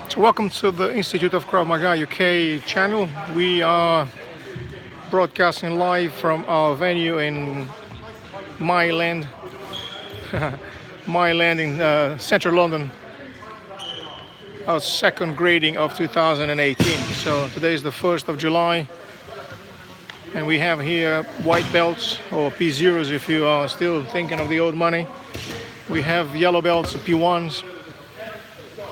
So welcome to the Institute of Krav Maga UK channel. We are broadcasting live from our venue in Mile Mile in central London, our second grading of 2018. So today is the 1st of July, and we have here white belts, or P0s if you are still thinking of the old money. We have yellow belts, P1s.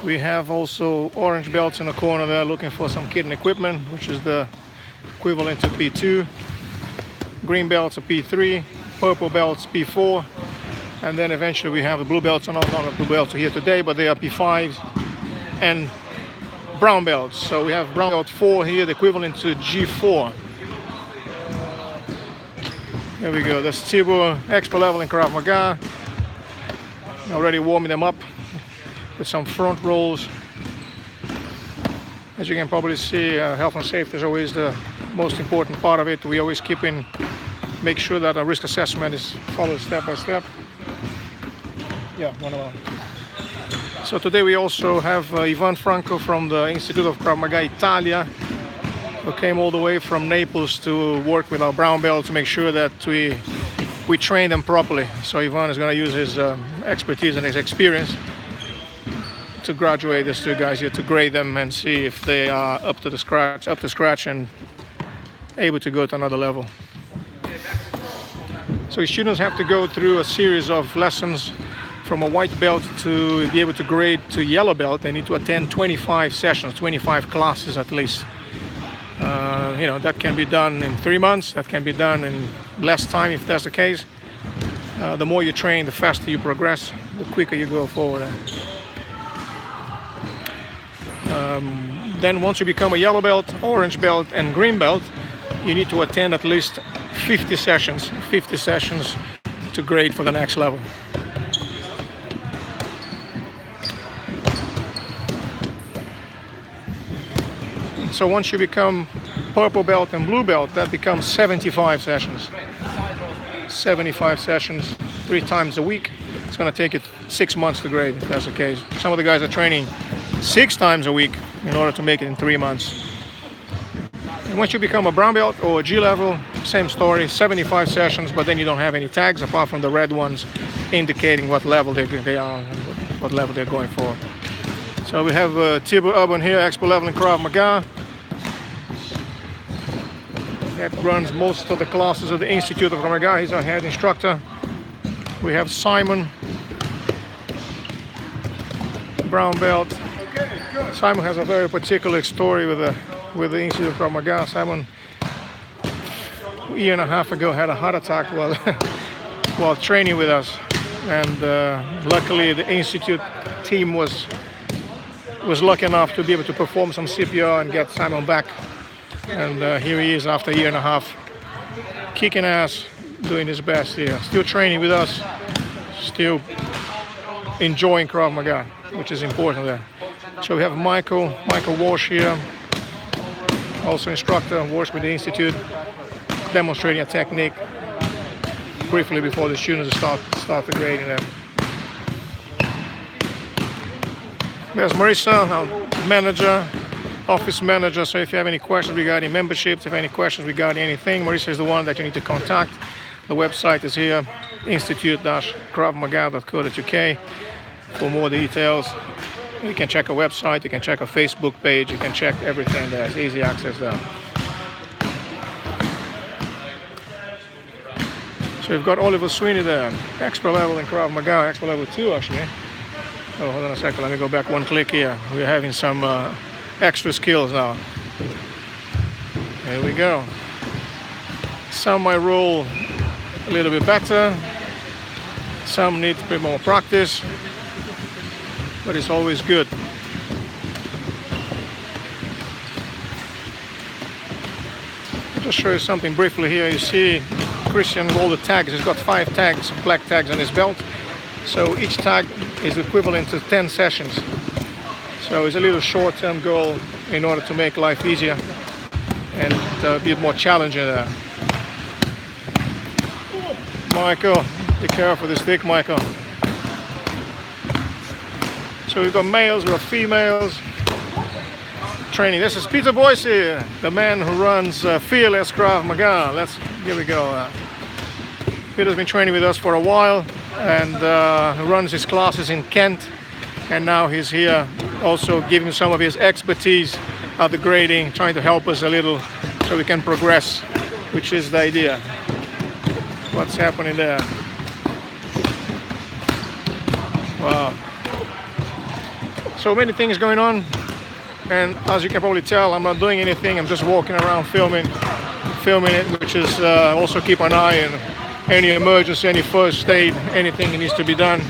We have also orange belts in the corner there looking for some kit and equipment, which is the equivalent to P2. Green belts are P3, purple belts P4, and then eventually we have the blue belts. Not the blue belts are here today, but they are P5s, and brown belts. So we have brown belt 4 here, the equivalent to G4. There we go, that's Tibur Expo level in Krav Maga. Already warming them up with some front rolls. As you can probably see, health and safety is always the most important part of it. We always make sure that our risk assessment is followed step by step. Yeah, one of them. So today we also have Ivan Franco from the Institute of Krav Maga Italia, who came all the way from Naples to work with our brown belts to make sure that we train them properly. So Ivan is going to use his expertise and his experience to graduate these two guys here, to grade them and see if they are up to scratch and able to go to another level. So students have to go through a series of lessons from a white belt to be able to grade to yellow belt. They need to attend 25 sessions, 25 classes at least. That can be done in 3 months, that can be done in less time if that's the case. The more you train, the faster you progress, the quicker you go forward. Then once you become a yellow belt, orange belt and green belt, you need to attend at least 50 sessions to grade for the next level. So once you become purple belt and blue belt, that becomes 75 sessions. 75 sessions, 3 times a week. It's going to take it 6 months to grade, if that's the case. Some of the guys are training 6 times a week in order to make it in 3 months. And once you become a brown belt or a G level, same story, 75 sessions, but then you don't have any tags apart from the red ones indicating what level they are, what level they're going for. So we have Tibur Urban here, Expo level in Krav Maga. That runs most of the classes of the Institute of Krav Maga. He's our head instructor. We have Simon, brown belt. Simon has a very particular story with the Institute of Krav Maga. Simon, a year and a half ago, had a heart attack while training with us, and luckily the Institute team was lucky enough to be able to perform some CPR and get Simon back. And here he is after a year and a half, kicking ass, doing his best here. Still training with us, still enjoying Krav Maga, which is important there. So we have Michael Walsh here, also instructor, works with the Institute, demonstrating a technique briefly before the students start the grading them. There's Marissa, our manager, office manager. So if you have any questions regarding memberships, if you have any questions regarding anything, Marissa is the one that you need to contact. The website is here, institute-kravmaga.co.uk for more details. You can check our website, you can check our Facebook page, you can check everything there. It's easy access there. So we've got Oliver Sweeney there, Expo level in Krav Maga, Expo level 2 actually. Oh, hold on a second, let me go back one click here. We're having some extra skills now. There we go. Some might roll a little bit better, some need a bit more practice, but it's always good. I'll just show you something briefly here. You see Christian with all the tags. He's got 5 tags, black tags on his belt. So each tag is equivalent to 10 sessions. So it's a little short-term goal in order to make life easier and a bit more challenging there. Michael, be careful with this stick, Michael. So we've got males, we've got females. Training. This is Peter Boyce here, the man who runs Fearless Krav Maga. Here we go. Peter's been training with us for a while and runs his classes in Kent. And now he's here also giving some of his expertise at the grading, trying to help us a little so we can progress, which is the idea. What's happening there? Wow. So many things going on. And as you can probably tell, I'm not doing anything. I'm just walking around filming it, which is also keep an eye on any emergency, any first aid, anything that needs to be done.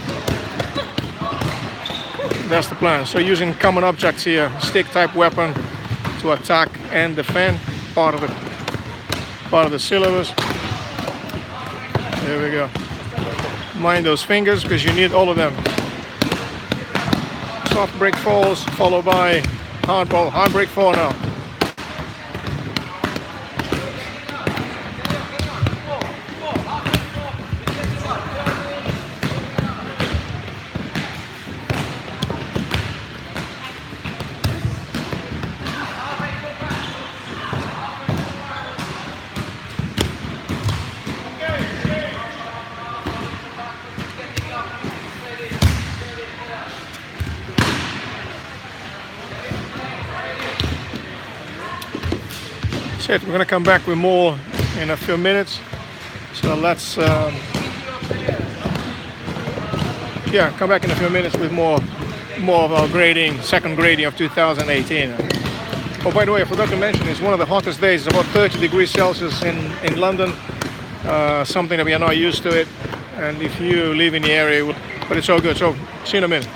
That's the plan. So using common objects here, stick type weapon to attack and defend, part of the syllabus. There we go. Mind those fingers because you need all of them. Soft break falls followed by hard ball, hard break 4 now. We're going to come back with more in a few minutes. So let's come back in a few minutes with more of our grading, second grading of 2018. Oh, by the way, I forgot to mention, it's one of the hottest days. It's about 30 degrees Celsius in London. Something that we are not used to it. And if you live in the area, but it's all good. So see you in a minute.